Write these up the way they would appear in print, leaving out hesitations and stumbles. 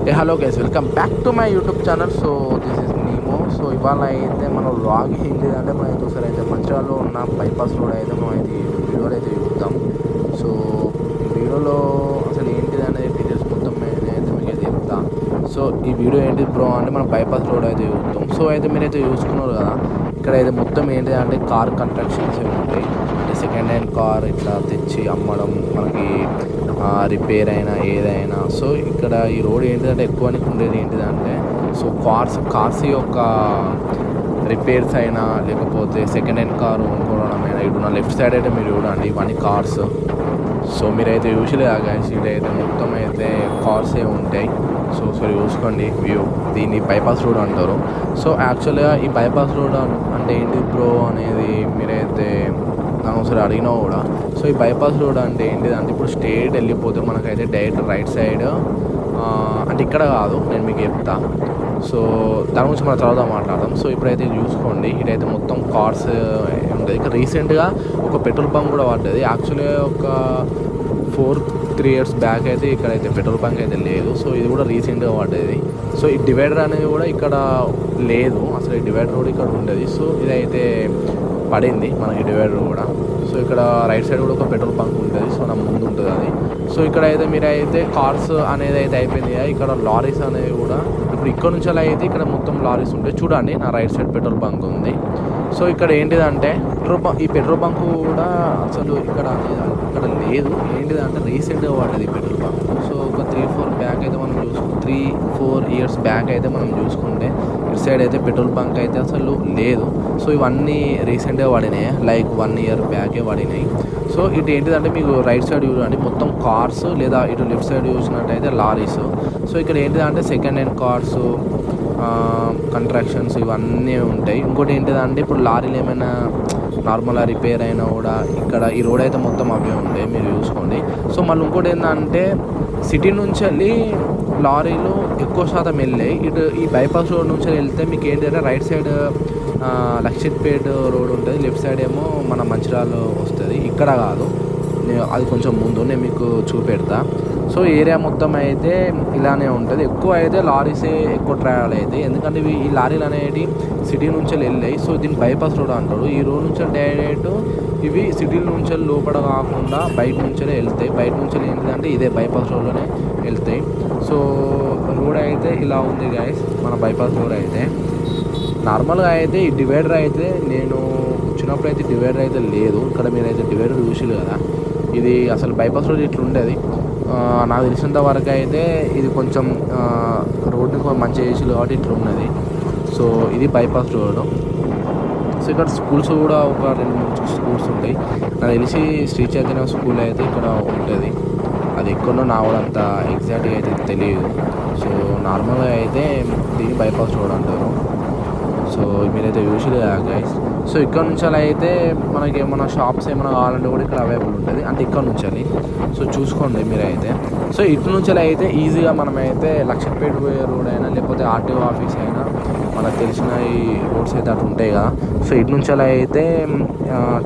Hello guys, welcome back to my YouTube channel. So this is Nemo. So ఇవాళ అయితే మనం vlog ఏంటి అంటే మనం చూసారు అయితే మంచిర్యాలలో ఉన్న బైపాస్ రోడ్ అయితే మనం అయితే వీడియోలో అయితే చూద్దాం. సో ఈ వీడియోలో అసలు ఏంటిది అనేది డీటెయిల్స్ మొత్తం నేనైతే మీకు అయితే చెప్తా. సో ఈ వీడియో ఏంటి బ్రో అంటే మనం బైపాస్ రోడ్ అయితే చూద్దాం. సో అయితే మీరైతే చూసుకున్నారు కదా, ఇక్కడ అయితే మొత్తం ఏంటిది అంటే కార్ కన్స్ట్రక్షన్స్ ఉంటాయి. అంటే సెకండ్ హ్యాండ్ కార్ ఇట్లా తెచ్చి అమ్మడం, మనకి రిపేర్ అయినా ఏదైనా. సో ఇక్కడ ఈ రోడ్ ఏంటిదంటే ఎక్కువ ఉండేది ఏంటిదంటే సో కార్స్ యొక్క రిపేర్స్ అయినా లేకపోతే సెకండ్ హ్యాండ్ కారు కొనుక్కోవడం అయినా. ఇప్పుడు నా లెఫ్ట్ సైడ్ అయితే మీరు చూడండి, ఇవన్నీ కార్స్. సో మీరైతే యూజువల్గా గైస్ ఇదైతే మొత్తం అయితే కార్సే ఉంటాయి. సో సరే చూసుకోండి వ్యూ. దీన్ని బైపాస్ రోడ్ అంటారు. సో యాక్చువల్గా ఈ బైపాస్ రోడ్ అంటే ఏంటి బ్రో అనేది మీరైతే నన్ను ఒకసారి అడిగినా కూడా. సో ఈ బైపాస్ రోడ్ అంటే ఏంటిది అంటే ఇప్పుడు స్ట్రేట్ వెళ్ళిపోతే మనకైతే డైరెక్ట్ రైట్ సైడ్ అంటే ఇక్కడ కాదు, నేను మీకు చెప్తా. సో దాని గురించి మనం తర్వాత మాట్లాడదాం. సో ఇప్పుడైతే చూసుకోండి, ఇటైతే మొత్తం కార్స్ ఉంటుంది. ఇక్కడ రీసెంట్గా ఒక పెట్రోల్ బంక్ కూడా పడ్డది. యాక్చువల్గా ఒక 3 years బ్యాక్ అయితే ఇక్కడైతే పెట్రోల్ బంక్ అయితే లేదు. సో ఇది కూడా రీసెంట్గా పడ్డది. సో ఈ డివైడర్ అనేది కూడా ఇక్కడ లేదు, అసలు ఈ డివైడర్ కూడా ఇక్కడ ఉండేది. సో ఇదైతే పడింది మనకి డివైడర్ కూడా. సో ఇక్కడ రైట్ సైడ్ కూడా ఒక పెట్రోల్ బంక్ ఉంటుంది. సో నా ముందు ఉంటుంది అది. సో ఇక్కడ అయితే మీరైతే కార్స్ అనేది అయితే అయిపోయింది. ఇక్కడ లారీస్ అనేవి కూడా ఇప్పుడు ఇక్కడ నుంచి అలా అయితే ఇక్కడ మొత్తం లారీస్ ఉంటాయి. చూడండి నా రైట్ సైడ్ పెట్రోల్ బంక్ ఉంది. సో ఇక్కడ ఏంటిదంటే ఈ పెట్రోల్ బంక్ కూడా అసలు ఇక్కడ లేదు. ఏంటిదంటే రీసెంట్గా పడ్డది ఈ పెట్రోల్ బంక్. సో ఒక 3-4 బ్యాక్ అయితే మనం 3-4 years బ్యాక్ అయితే మనం చూసుకుంటే ఇటు సైడ్ అయితే పెట్రోల్ బంక్ అయితే అసలు లేదు. సో ఇవన్నీ రీసెంట్గా పడినాయి, లైక్ 1 year బ్యాకే పడినాయి. సో ఇటు ఏంటిదంటే మీకు రైట్ సైడ్ చూడండి మొత్తం కార్స్, లేదా ఇటు లెఫ్ట్ సైడ్ చూసినట్టయితే లారీస్. సో ఇక్కడ ఏంటిదంటే సెకండ్ హ్యాండ్ కార్స్, కన్స్ట్రక్షన్స్ ఇవన్నీ ఉంటాయి. ఇంకోటి ఏంటిదంటే ఇప్పుడు లారీలు ఏమైనా నార్మల్గా రిపేర్ అయినా కూడా ఇక్కడ ఈ రోడ్ అయితే మొత్తం అవే ఉంటాయి, మీరు చూసుకోండి. సో మళ్ళీ ఇంకోటి ఏంటంటే సిటీ నుంచి వెళ్ళి లారీలు ఎక్కువ శాతం వెళ్ళాయి. ఇటు ఈ బైపాస్ రోడ్ నుంచి వెళ్తే మీకు ఏంటంటే రైట్ సైడ్ లక్షిత్పేట్ రోడ్ ఉంటుంది, లెఫ్ట్ సైడ్ ఏమో మన మంచిర్యాల వస్తుంది. ఇక్కడ కాదు, అది కొంచెం ముందు నేను మీకు చూపెడతా. సో ఏరియా మొత్తం అయితే ఇలానే ఉంటుంది. ఎక్కువ అయితే లారీసే ఎక్కువ ట్రావెల్ అవుతాయి, ఎందుకంటే ఈ లారీలు అనేవి సిటీ నుంచి వెళ్ళాయి. సో దీన్ని బైపాస్ రోడ్ అంటారు. ఈ రోడ్ నుంచి డైరెక్ట్ ఇవి సిటీ నుంచి లోపల కాకుండా బయట నుంచే వెళ్తాయి. బయట నుంచి ఏంటిదంటే ఇదే బైపాస్ రోడ్లోనే వెళ్తాయి. సో రోడ్ అయితే ఇలా ఉంది గైస్, మన బైపాస్ రోడ్ అయితే. నార్మల్గా అయితే ఈ డివైడర్ అయితే నేను వచ్చినప్పుడు అయితే డివైడర్ అయితే లేదు. ఇక్కడ మీరైతే డివైడర్ చూసిరు కదా, ఇది అసలు బైపాస్ రోడ్ ఇట్లా ఉండేది. నాకు తెలిసినంత వరకు అయితే ఇది కొంచెం రోడ్ని మంచిగా చేసిరు కాబట్టి ఇట్లా ఉన్నది. సో ఇది బైపాస్ రోడ్. సో ఇక్కడ స్కూల్స్ కూడా ఒక 2-3 స్కూల్స్ ఉంటాయి. నాకు తెలిసి శ్రీ చైతన్య స్కూల్ అయితే ఇక్కడ ఉంటుంది. అది ఎక్కడో నా కూడా అంత ఎగ్జాక్ట్గా అయితే తెలియదు. సో నార్మల్గా అయితే దీన్ని బైపాస్ రోడ్ అంటారు. సో మీరైతే చూసిరు గైస్. సో ఇక్కడ నుంచి అలా అయితే మనకి ఏమైనా షాప్స్ ఏమైనా కావాలంటే కూడా ఇక్కడ అవైలబుల్ ఉంటుంది, అంటే ఇక్కడ నుంచి వెళ్ళి. సో చూసుకోండి మీరైతే. సో ఇటు నుంచి అయితే ఈజీగా మనమైతే లక్షపేట పోయే రోడ్ అయినా లేకపోతే ఆర్టీఓ ఆఫీస్ అయినా మనకు తెలిసిన ఈ రోడ్స్ అయితే అటు ఉంటాయి కదా. సో ఇటు నుంచి అయితే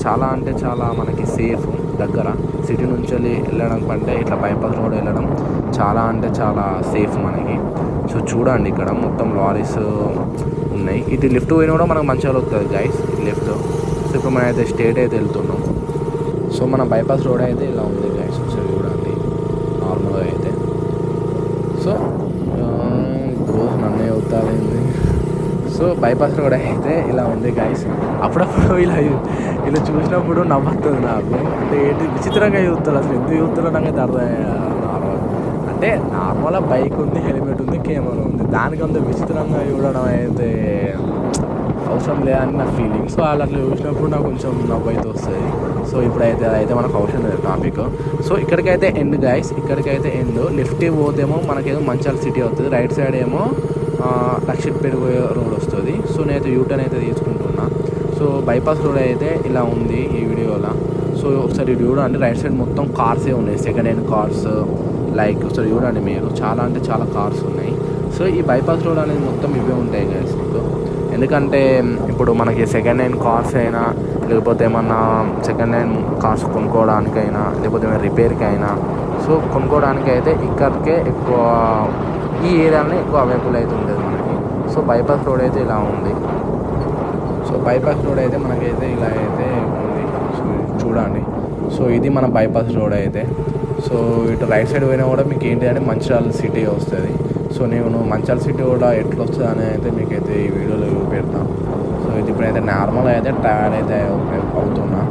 చాలా అంటే చాలా మనకి సేఫ్, దగ్గర సిటీ నుంచి వెళ్ళడం కంటే ఇట్లా బైపాస్ రోడ్ వెళ్ళడం చాలా అంటే చాలా సేఫ్ మనకి. సో చూడండి ఇక్కడ మొత్తం లారీస్ ఉన్నాయి. ఇటు లెఫ్ట్ పోయినా కూడా మనకు మంచిగా వస్తుంది గైస్, లెఫ్ట్. సో ఇప్పుడు మనం అయితే స్ట్రేట్ అయితే వెళ్తున్నాం. సో మన బైపాస్ రోడ్ అయితే ఇలా ఉంది గైస్, ఒకసారి చూడండి నార్మల్గా అయితే. సో రోజు నన్నే అవుతాయింది. సో బైపాస్ రోడ్ అయితే ఇలా ఉంది గైస్. అప్పుడప్పుడు ఇలా చూసినప్పుడు నవ్వుతుంది నాకు. అంటే ఏంటి విచిత్రంగా చూస్తారు, అసలు ఎందుకు చూస్తారో నాకైతే అర్థం. అంటే నార్మల్గా బైక్ ఉంది, హెల్మెట్ ఉంది, కెమెరా ఉంది, దానికంత విచిత్రంగా చూడడం అయితే అవసరం లేదని నా ఫీలింగ్. సో వాళ్ళు అట్లా చూసినప్పుడు నాకు కొంచెం నవ్వు అయితే వస్తుంది. సో ఇప్పుడైతే అదైతే మనకు అవసరం లేదు టాపిక్. సో ఇక్కడికైతే ఎండ్ గైస్, ఇక్కడికైతే ఎండ్. లెఫ్ట్ పోతేమో మనకేమో మంచిర్యాల సిటీ వస్తుంది, రైట్ సైడ్ ఏమో లక్షిత్పేట పోయే రోడ్ వస్తుంది. సో నేనైతే యూటర్న్ అయితే తీసుకుంటున్నా. సో బైపాస్ రోడ్ అయితే ఇలా ఉంది ఈ వీడియోలో. సో ఒకసారి చూడండి, రైట్ సైడ్ మొత్తం కార్సే ఉన్నాయి, సెకండ్ హ్యాండ్ కార్స్. లైక్ ఒకసారి చూడండి మీరు, చాలా అంటే చాలా కార్స్ ఉన్నాయి. సో ఈ బైపాస్ రోడ్ అనేది మొత్తం ఇవే ఉంటాయి గైస్ మీకు. ఎందుకంటే ఇప్పుడు మనకి సెకండ్ హ్యాండ్ కార్స్ అయినా లేకపోతే ఏమన్నా సెకండ్ హ్యాండ్ కార్స్ కొనుక్కోవడానికైనా లేకపోతే రిపేర్కి అయినా సో కొనుక్కోవడానికి అయితే ఇక్కడికే ఎక్కువ ఈ ఏరియాలో ఎక్కువ అవైలబుల్ అయితే ఉంటుంది మనకి. సో బైపాస్ రోడ్ అయితే ఇలా ఉంది. సో బైపాస్ రోడ్ అయితే మనకైతే ఇలా అయితే ఉంది. సో చూడండి. సో ఇది మన బైపాస్ రోడ్ అయితే. సో ఇటు రైట్ సైడ్ పోయినా కూడా మీకు ఏంటి అంటే మంచిర్యాల సిటీ వస్తుంది. సో నేను మంచిర్యాల సిటీ కూడా ఎట్లా వస్తుంది అని అయితే మీకైతే ఈ వీడియోలో పెడతాను. సో ఇది ఇప్పుడైతే నార్మల్ అయితే ట్రావెల్ అయితే అవుతున్నా.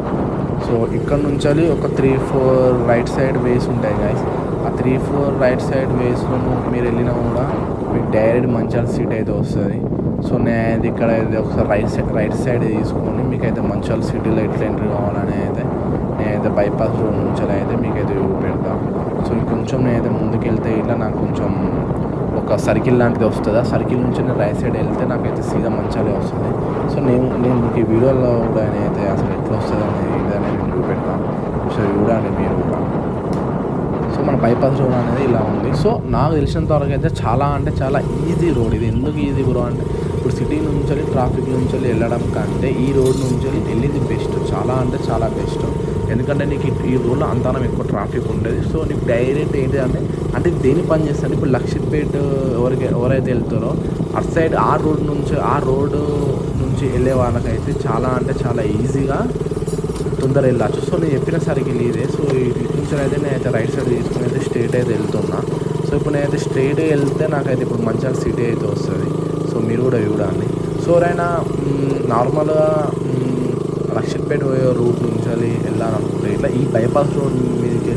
సో ఇక్కడ నుంచి ఒక 3-4 రైట్ సైడ్ వేస్ ఉంటాయి గైస్. ఆ 3-4 రైట్ సైడ్ వేస్లో మీరు వెళ్ళినా కూడా మీకు డైరెక్ట్ మంచిర్యాల సిటీ అయితే వస్తుంది. సో నేను ఇక్కడ అయితే ఒకసారి రైట్ సైడ్ తీసుకొని మీకైతే మంచిర్యాల సిటీలో ఎట్లా ఎంట్రీ కావాలని అయితే నేనైతే బైపాస్ రోడ్ నుంచి అయితే మీకైతే పెడతాను. సో ఇంకొంచెం నేనైతే ముందుకు వెళ్తే ఇట్లా నాకు కొంచెం ఒక సర్కిల్ లాంటిది వస్తుంది. ఆ సర్కిల్ నుంచి నేను రైట్ సైడ్ వెళ్తే నాకైతే సీదా మంచిర్యాల వస్తుంది. సో నేను మీకు ఈ వీడియోలో కూడా నేనైతే అసలు ఎట్లా వస్తుంది అనేది నేను చూపెడతాను. సో చూడండి మీరు కూడా. సో మన బైపాస్ రోడ్ అనేది ఇలా ఉంది. సో నాకు తెలిసినంత వరకు అయితే చాలా అంటే చాలా ఈజీ రోడ్ ఇది. ఎందుకు ఈజీ బ్రో అంటే ఇప్పుడు సిటీ నుంచి ట్రాఫిక్ నుంచి వెళ్ళడం కంటే ఈ రోడ్ నుంచి వెళ్ళింది బెస్ట్. చాలా అంటే చాలా బెస్ట్. ఎందుకంటే నీకు ఈ రోడ్లో అంతనం ఎక్కువ ట్రాఫిక్ ఉండేది. సో నీకు డైరెక్ట్ ఏంటి అంటే దేని పని చేస్తాను ఇప్పుడు లక్షిత్పేట ఎవరైతే వెళ్తారో అటు సైడ్ ఆ రోడ్ నుంచి వెళ్ళే వాళ్ళకైతే చాలా అంటే చాలా ఈజీగా తొందర వెళ్ళచ్చు. సో నేను చెప్పిన సర్కిల్ ఇదే. సో ఇటు నుంచి అయితే నేనైతే రైట్ సైడ్ తీసుకుని అయితే స్ట్రైట్ అయితే వెళ్తున్నా. సో ఇప్పుడు నేనైతే స్ట్రైట్ వెళ్తే నాకైతే ఇప్పుడు మంచిర్యాల సిటీ అయితే వస్తుంది. సో మీరు కూడా చూడండి. సో ఎవరైనా నార్మల్గా లక్షిత్పేట పోయే రూట్ నుంచి వెళ్ళాలనుకుంటే ఇట్లా ఈ బైపాస్ రోడ్ మీదకి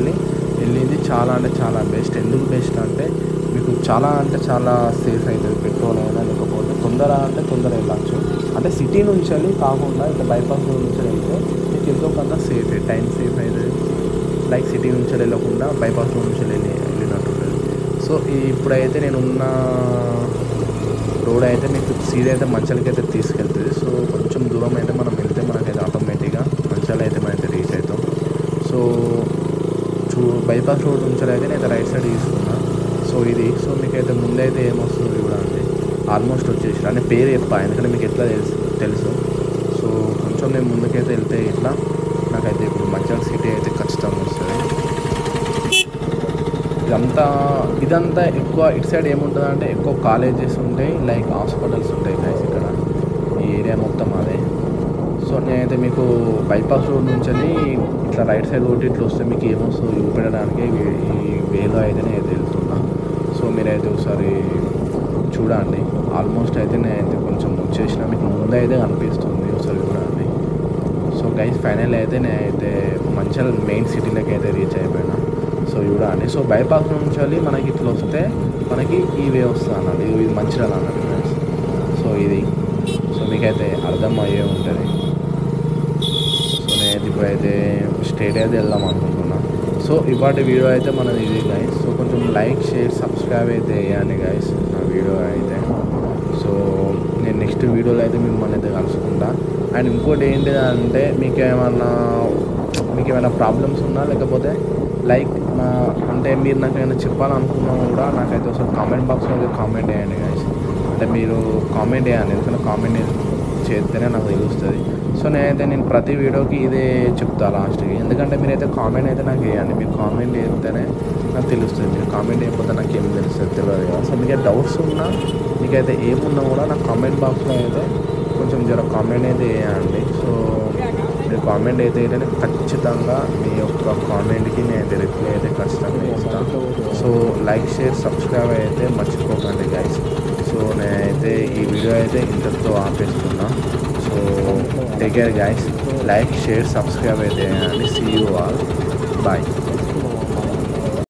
వెళ్ళింది చాలా అంటే చాలా బెస్ట్. ఎందుకు బెస్ట్ అంటే మీకు చాలా అంటే చాలా సేఫ్ అవుతుంది. పెట్రోల్ అయినా లేకపోతే తొందర వెళ్ళచ్చు. అంటే సిటీ నుంచి కాకుండా ఇట్లా బైపాస్ రోడ్ నుంచి వెళ్తే మీకు ఎంతో కొంత సేఫ్ టైం సేఫ్ అవుతుంది. లైక్ సిటీ నుంచి వెళ్ళకుండా బైపాస్ రోడ్ నుంచి వెళ్ళినట్టు ఉంటుంది. సో ఇప్పుడైతే నేను ఉన్న రోడ్ అయితే మీకు సీదా అయితే మంచిర్యాలకి అయితే తీసుకెళ్తుంది. సో కొంచెం దూరం అయితే మనం వెళ్తే మనకైతే ఆటోమేటిక్గా మంచిర్యాల అయితే మనమైతే రీచ్ అవుతాం. సో బైపాస్ రోడ్ నుంచి అయితే నేను రైట్ సైడ్ తీసుకున్నా. సో ఇది సో మీకైతే ముందైతే ఏమొస్తుంది చూడండి. ఆల్మోస్ట్ వచ్చేసి అంటే పేరు చెప్పా ఎందుకంటే మీకు ఎట్లా తెలుసు. సో కొంచెం నేను ముందుకైతే వెళ్తే ఇట్లా నాకైతే ఇప్పుడు మంచిర్యాల సిటీ అయితే ఖచ్చితంగా వస్తుంది. ఇదంతా ఎక్కువ ఇటు సైడ్ ఏముంటుంది అంటే ఎక్కువ కాలేజెస్ ఉంటాయి, లైక్ హాస్పిటల్స్ ఉంటాయి గైస్ ఇక్కడ ఈ ఏరియా మొత్తం అదే. సో నేనైతే మీకు బైపాస్ రోడ్ నుంచి ఇట్లా రైట్ సైడ్ ఒకటి ఇట్లా వస్తే మీకు ఏమొస్తుంది చూపెట్టడానికి ఈ వేలో అయితే నేను వెళ్తున్నా. సో మీరైతే ఒకసారి చూడండి. ఆల్మోస్ట్ అయితే నేనైతే కొంచెం వచ్చేసిన మీకు ముందైతే కనిపిస్తుంది. ఒకసారి చూడండి. సో గైస్ ఫైనల్ అయితే నేనైతే మంచిర్యాల మెయిన్ సిటీలోకి అయితే రీచ్ అయిపోయినా. సో చూడండి. సో బైపాస్ నుంచి మనకి ఇట్లా వస్తే మనకి ఈ వే వస్తుంది అన్నది. ఇది మంచిర్యాల అన్నది ఫ్రెండ్స్. సో ఇది సో మీకైతే అర్థమయ్యే ఉంటుంది. సో నేనైతే ఇప్పుడైతే స్ట్రైట్ అయితే వెళ్దాం అనుకుంటున్నా. సో ఇవాటి వీడియో అయితే మనది ఇది గైస్. సో కొంచెం లైక్ షేర్ సబ్స్క్రైబ్ అయితే వేయండి గైస్ నా వీడియో అయితే. సో నేను నెక్స్ట్ వీడియోలో అయితే మిమ్మల్ని అయితే కలుసుకుంటా. అండ్ ఇంకోటి ఏంటి అంటే మీకు ఏమైనా ప్రాబ్లమ్స్ ఉన్నా లేకపోతే లైక్ అంటే మీరు నాకు ఏమైనా చెప్పాలనుకున్నా కూడా నాకైతే ఒకసారి కామెంట్ బాక్స్లో అయితే కామెంట్ చేయండి గైస్. అంటే మీరు కామెంట్ చేయండి. ఎందుకంటే కామెంట్ చేస్తేనే నాకు తెలుస్తుంది. సో నేను ప్రతి వీడియోకి ఇదే చెప్తాను లాస్ట్కి. ఎందుకంటే మీరైతే కామెంట్ అయితే నాకు వేయండి. మీరు కామెంట్ చేస్తేనే నాకు తెలుస్తుంది. మీరు కామెంట్ చేయకపోతే నాకు ఏం తెలుస్తుంది తెలియదు కదా. సో మీకు డౌట్స్ ఉన్నా మీకైతే ఏమున్నా కూడా నాకు కామెంట్ బాక్స్లో అయితే కొంచెం కామెంట్ అయితే వేయండి. సో మీరు కామెంట్ అయితే ఖచ్చితంగా మీ యొక్క కామెంట్కి నేనైతే రిప్లై అయితే ఖచ్చితంగా ఇస్తాను. సో లైక్ షేర్ సబ్స్క్రైబ్ అయితే మర్చిపోకండి గైస్. సో నేనైతే ఈ వీడియో అయితే ఇంతటితో ఆపేస్తున్నా. So take care guys. Like share subscribe అయితే అండి. See you all. బాయ్.